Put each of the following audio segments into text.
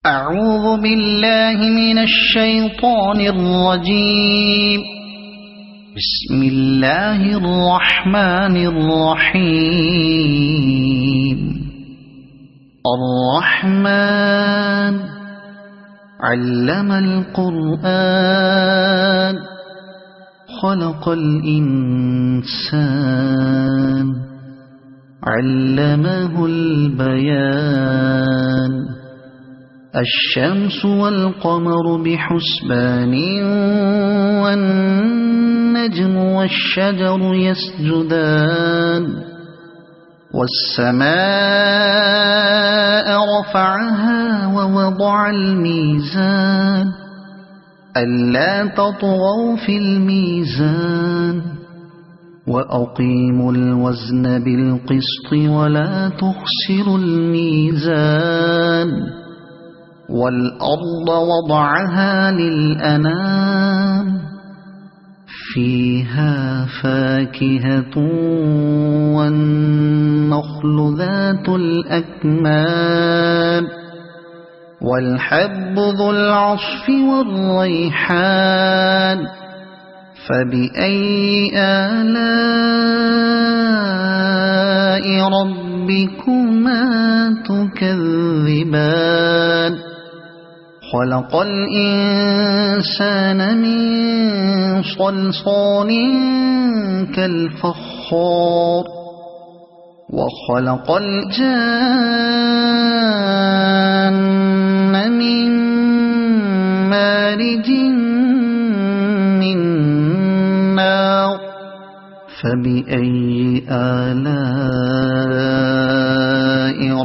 أعوذ بالله من الشيطان الرجيم. بسم الله الرحمن الرحيم. الرحمن علم القرآن خلق الإنسان علمه البيان. الشمس والقمر بحسبان والنجم والشجر يسجدان. والسماء رفعها ووضع الميزان ألا تطغوا في الميزان وأقيموا الوزن بالقسط ولا تخسروا الميزان. والأرض وضعها للأنام فيها فاكهة والنخل ذات الأكمام والحب ذو العصف والريحان. فبأي آلاء ربكما تكذبان. خلق الإنسان من صلصال كالفخار وخلق الجان من مارج من نار. فبأي آلاء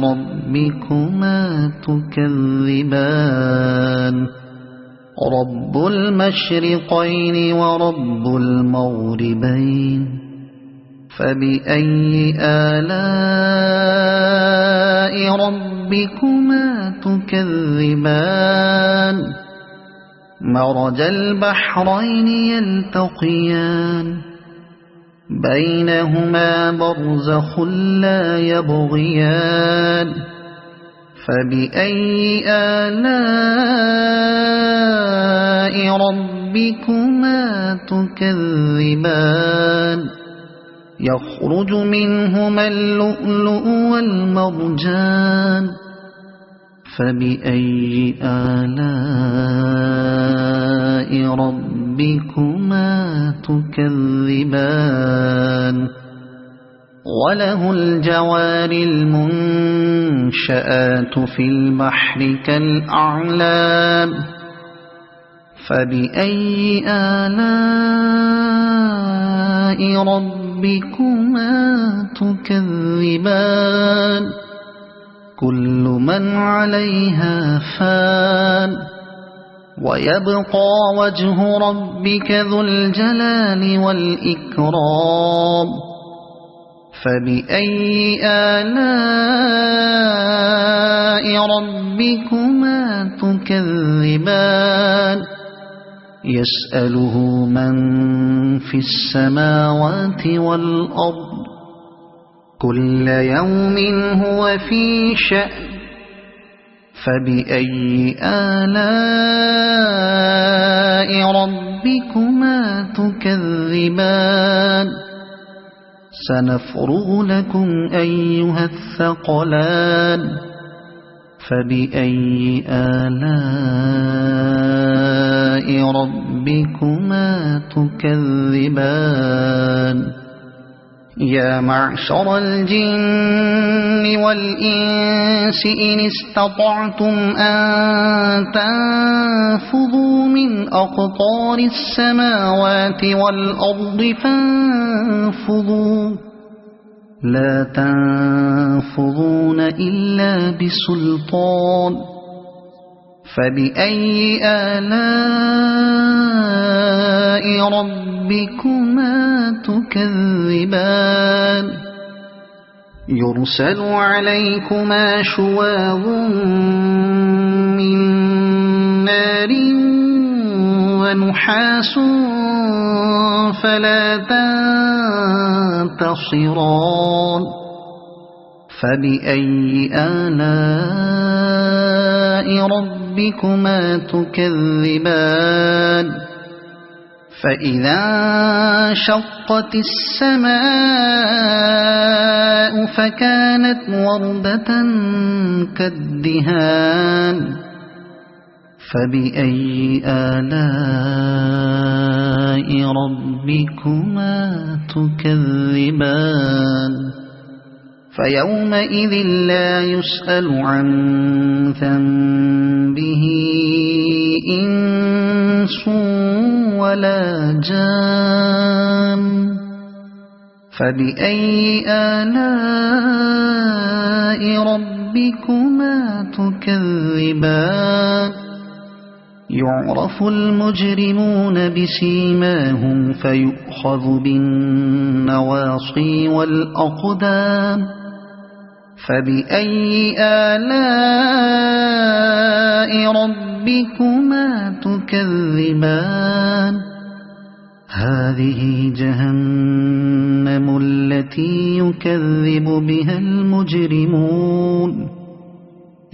ربكما تكذبان. رب المشرقين ورب المغربين. فبأي آلاء ربكما تكذبان. مرج البحرين يلتقيان بينهما برزخ لا يبغيان. فبأي آلاء ربكما تكذبان. يخرج منهما اللؤلؤ والمرجان. فبأي آلاء ربكما تكذبان. وله الجوار المنشآت في البحر كالأعلام. فبأي آلاء ربكما تكذبان. كل من عليها فان ويبقى وجه ربك ذو الجلال والإكرام. فبأي آلاء ربكما تكذبان. يسأله من في السماوات والأرض كل يوم هو في شأن. فبأي آلاء ربكما تكذبان. سنفرغ لكم أيها الثقلان. فبأي آلاء ربكما تكذبان. يا معشر الجن والإنس إن استطعتم أن تنفذوا من أقطار السماوات والأرض فانفذوا لا تنفذون إلا بسلطان. فبأي آلاء ربكما تكذبان. يرسل عليكما شواظ من نار ونحاس فلا تنتصران. فبأي آلاء ربكما تكذبان فإذا انشقت السماء فكانت وردة كالدهان فبأي آلاء ربكما تكذبان فيومئذ لا يسأل عن ذنبه إنس ولا جان فبأي آلاء ربكما تكذبان يعرف المجرمون بسيماهم فيؤخذ بالنواصي والأقدام فبأي آلاء ربكما تكذبان هذه جهنم التي يكذب بها المجرمون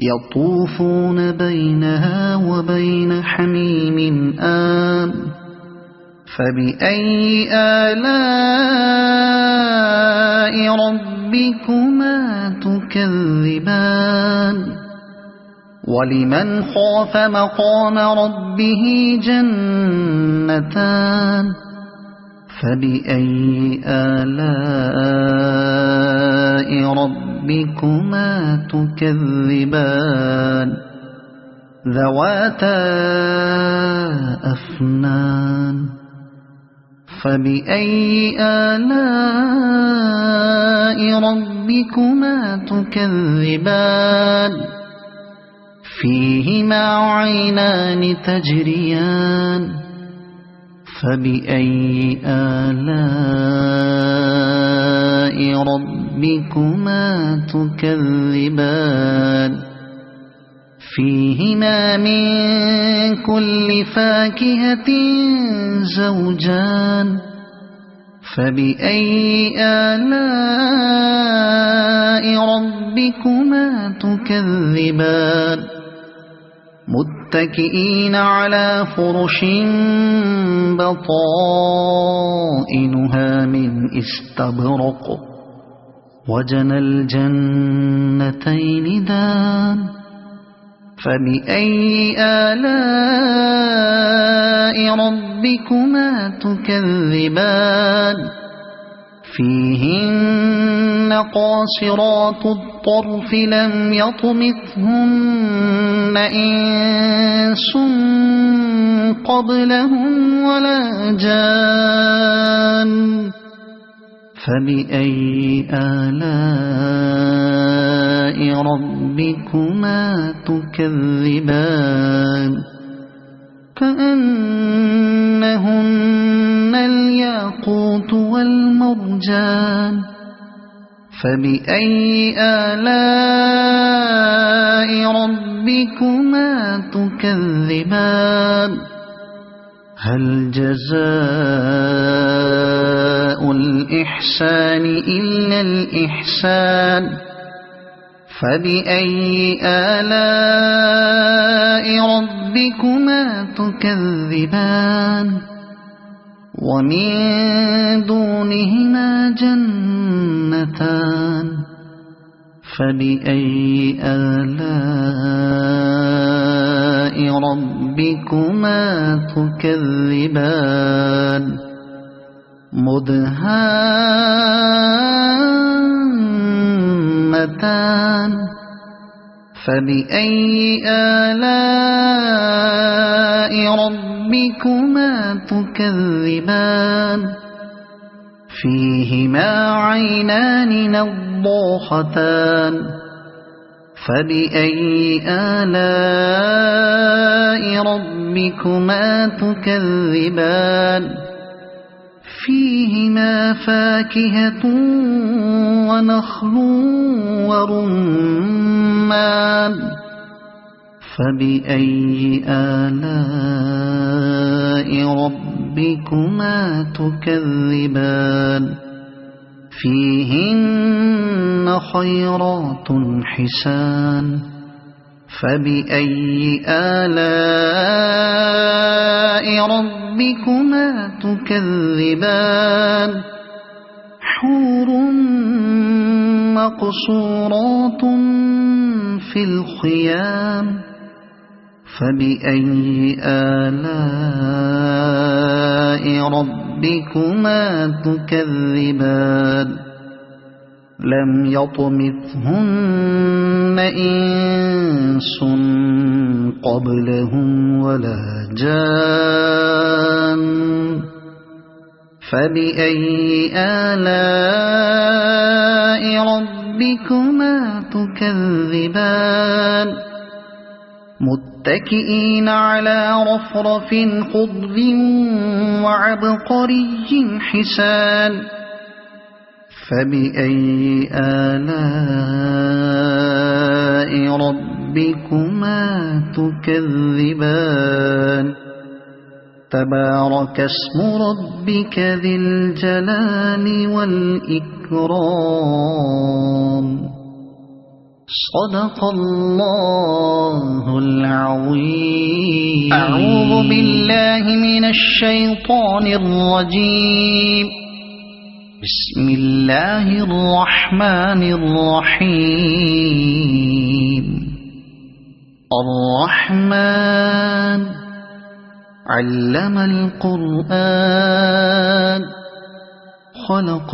يطوفون بينها وبين حميم آن فبأي آلاء ربكما تكذبان ولمن خاف مقام ربه جنتان فبأي آلاء ربكما تكذبان ذواتا أفنان فبأي آلاء ربكما تكذبان فيهما عينان تجريان فبأي آلاء ربكما تكذبان فيهما من كل فاكهة زوجان فبأي آلاء ربكما تكذبان متكئين على فرش بطائنها من استبرق وجنى الجنتين دان فبأي آلاء ربكما تكذبان فيهن قاصرات الطرف لم يطمثهن إنس قبلهم ولا جان فبأي آلاء ربكما تكذبان كأنهن الياقوت والمرجان فبأي آلاء ربكما تكذبان هل جزاء الإحسان إلا الإحسان فبأي آلاء ربكما تكذبان ومن دونهما جنتان فبأي آلاء ربكما تكذبان مدهامتان فبأي آلاء ربكما تكذبان فيهما عينان نضاختان فبأي آلاء ربكما تكذبان فيهما فاكهة ونخل ورمان فبأي آلاء ربكما تكذبان فيهن خيرات حسان فبأي آلاء ربكما تكذبان حور مقصورات في الخيام فبأي آلاء ربكما تكذبان لم يطمثهن إنس قبلهم ولا جان فبأي آلاء ربكما تكذبان متكئين على رفرف خضر وعبقري حسان فبأي آلاء ربكما تكذبان تبارك اسم ربك ذي الجلال والإكرام صدق الله العظيم أعوذ بالله من الشيطان الرجيم بسم الله الرحمن الرحيم الرحمن علم القرآن خلق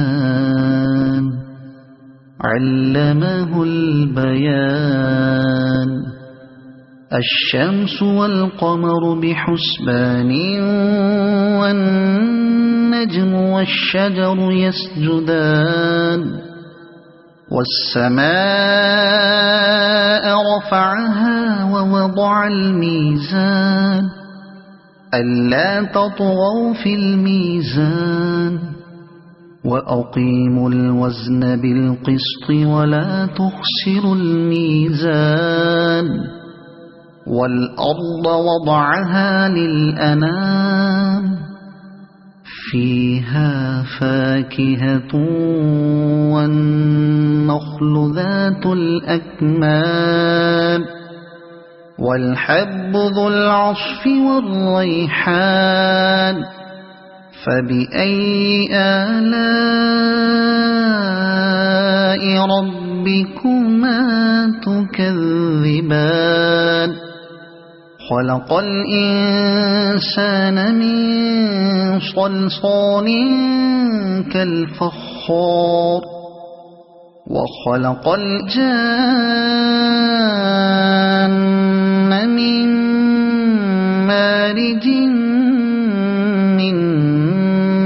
الإنسان علمه البيان الشمس والقمر بحسبان والنجم والشجر يسجدان والسماء رفعها ووضع الميزان ألا تطغوا في الميزان وأقيموا الوزن بالقسط ولا تخسروا الميزان والأرض وضعها للأنام فيها فاكهة والنخل ذات الأكمام والحب ذو العصف والريحان فبأي آلاء ربكما تكذبان خلق الإنسان من صلصال كالفخار وخلق الجان من مارج من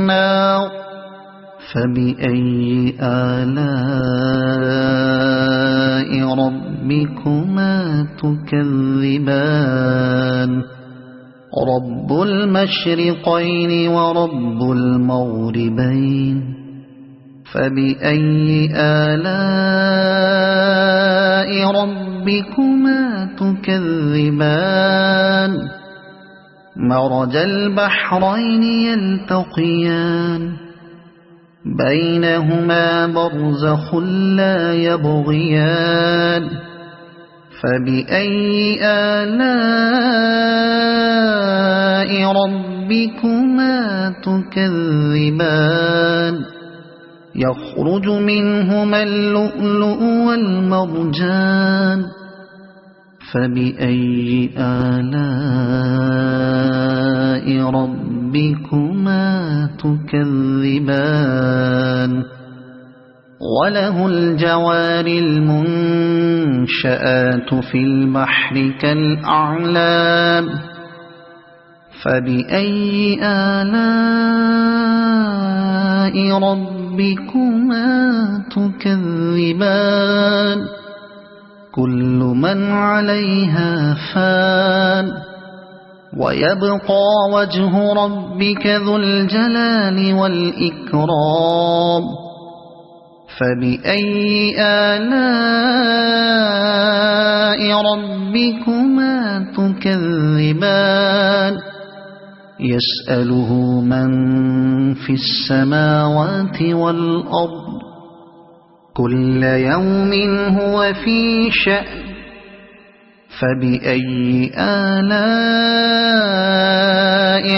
نار فبأي آلاء ربكما تكذبان رب المشرقين ورب المغربين فبأي آلاء ربكما تكذبان مرج البحرين يلتقيان بينهما برزخ لا يبغيان فبأي آلاء ربكما تكذبان يخرج منهما اللؤلؤ والمرجان فبأي آلاء ربكما تكذبان وله الجوار المنشآت في البحر كالأعلام فبأي آلاء ربكما تكذبان كل من عليها فان ويبقى وجه ربك ذو الجلال والإكرام فبأي آلاء ربكما تكذبان يسأله من في السماوات والأرض كل يوم هو في شأن فبأي آلاء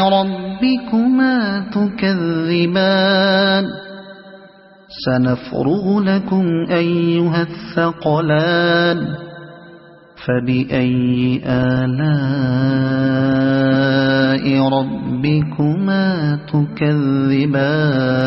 ربكما تكذبان سنفرغ لكم أيها الثقلان فبأي آلاء ربكما تكذبان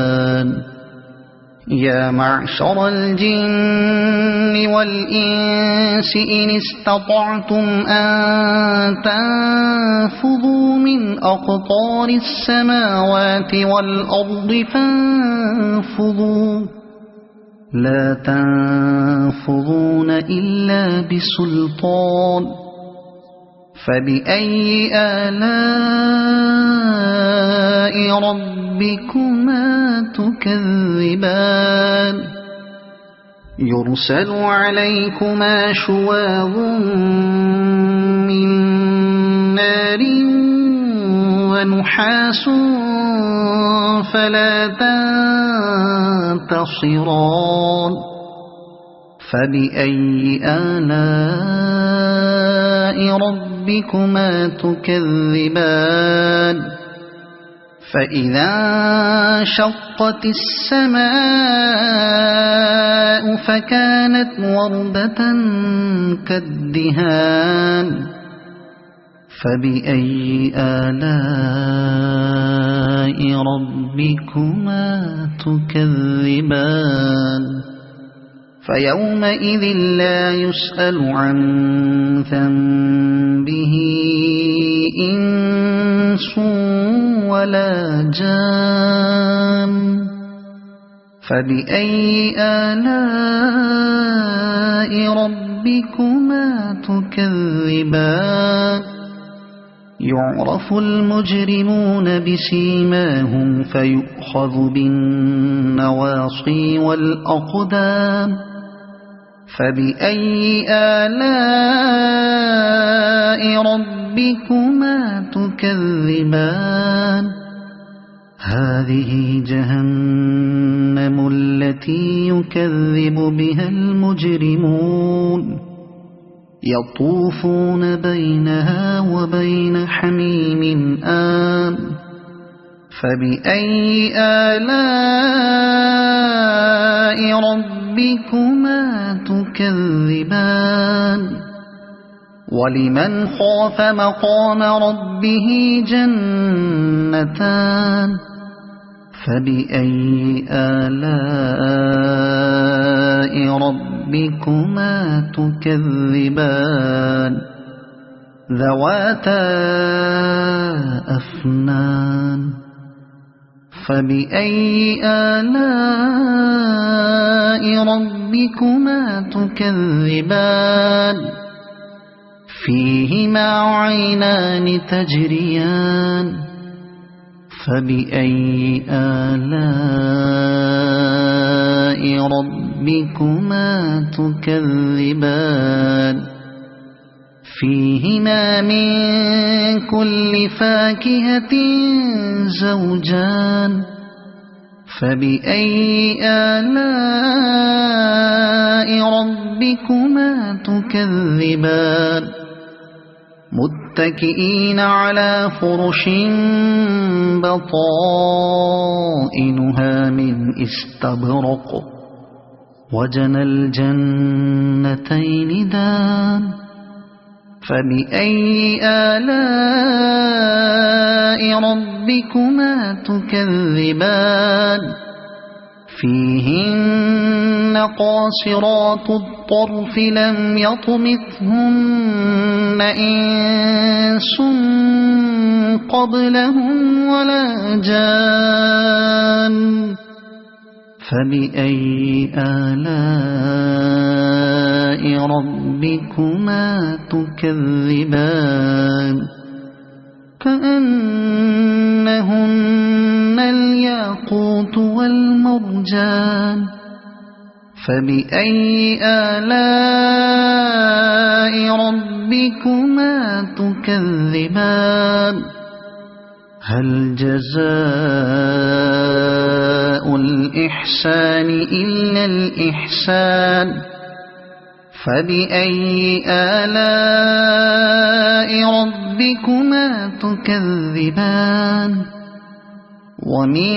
يا معشر الجن والإنس إن استطعتم أن تنفذوا من أقطار السماوات والأرض فانفذوا لا تنفذون إلا بسلطان فبأي آلاء ربكما تكذبان يرسل عليكما شواظ من نار ونحاس فلا تنتصران فبأي آلاء ربكما تكذبان فإذا انشقت السماء فكانت وردة كالدهان فبأي آلاء ربكما تكذبان فيومئذ لا يسأل عن ذنبه إنس ولا جان فبأي آلاء ربكما تكذبان يعرف المجرمون بسيماهم فيؤخذ بالنواصي والأقدام فبأي آلاء ربكما تكذبان هذه جهنم التي يكذب بها المجرمون يطوفون بينها وبين حميم آن فبأي آلاء ربكما تكذبان ولمن خاف مقام ربه جنتان فبأي آلاء ربكما تكذبان ذواتا أفنان فبأي آلاء ربكما تكذبان فيهما عينان تجريان فبأي آلاء ربكما تكذبان فيهما من كل فاكهة زوجان فبأي آلاء ربكما تكذبان متكئين على فرش بطائنها من استبرق وجنى الجنتين دان فبأي آلاء ربكما تكذبان فيهن قاصرات الطرف لم يطمثهن إنس قبلهم ولا جان فبأي آلاء ربكما تكذبان كأنهن الياقوت والمرجان فبأي آلاء ربكما تكذبان هل جزاء الإحسان إلا الإحسان فبأي آلاء ربكما تكذبان ومن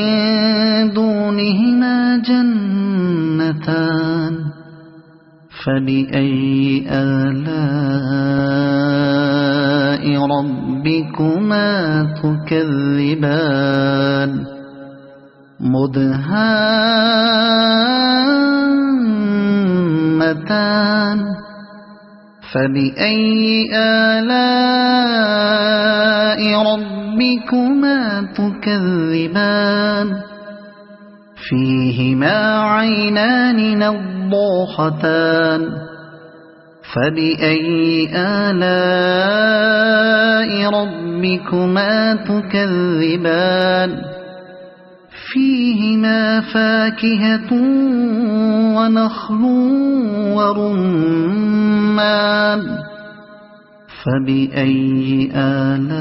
دونهما جنتان فبأي آلاء ربكما تكذبان مدهامتان فبأي آلاء ربكما تكذبان فيهما عينان نضاختان فبأي آلاء ربكما تكذبان فيهما فاكهة ونخل ورمان فبأي آلاء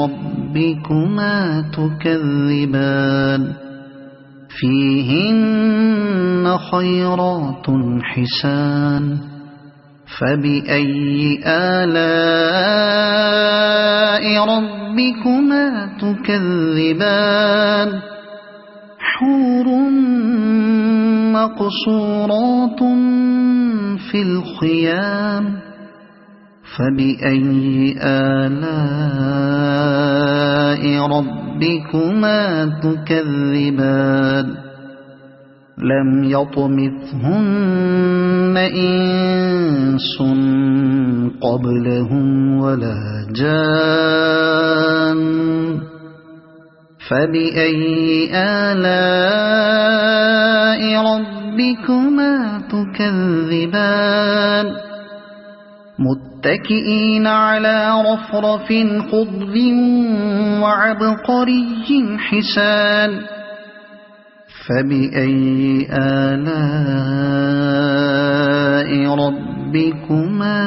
ربكما تكذبان فيهن خيرات حسان فبأي آلاء ربكما تكذبان حور مقصورات في الخيام فبأي آلاء ربكما تكذبان لم يطمثهن إنس قبلهم ولا جان فبأي آلاء ربكما تكذبان متكئين على رفرف خضر وعبقري حسان فبأي آلاء ربكما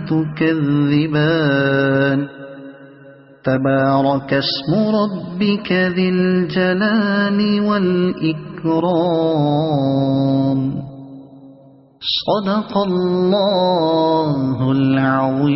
تكذبان تبارك اسم ربك ذي الجلال والإكرام صدق الله العظيم.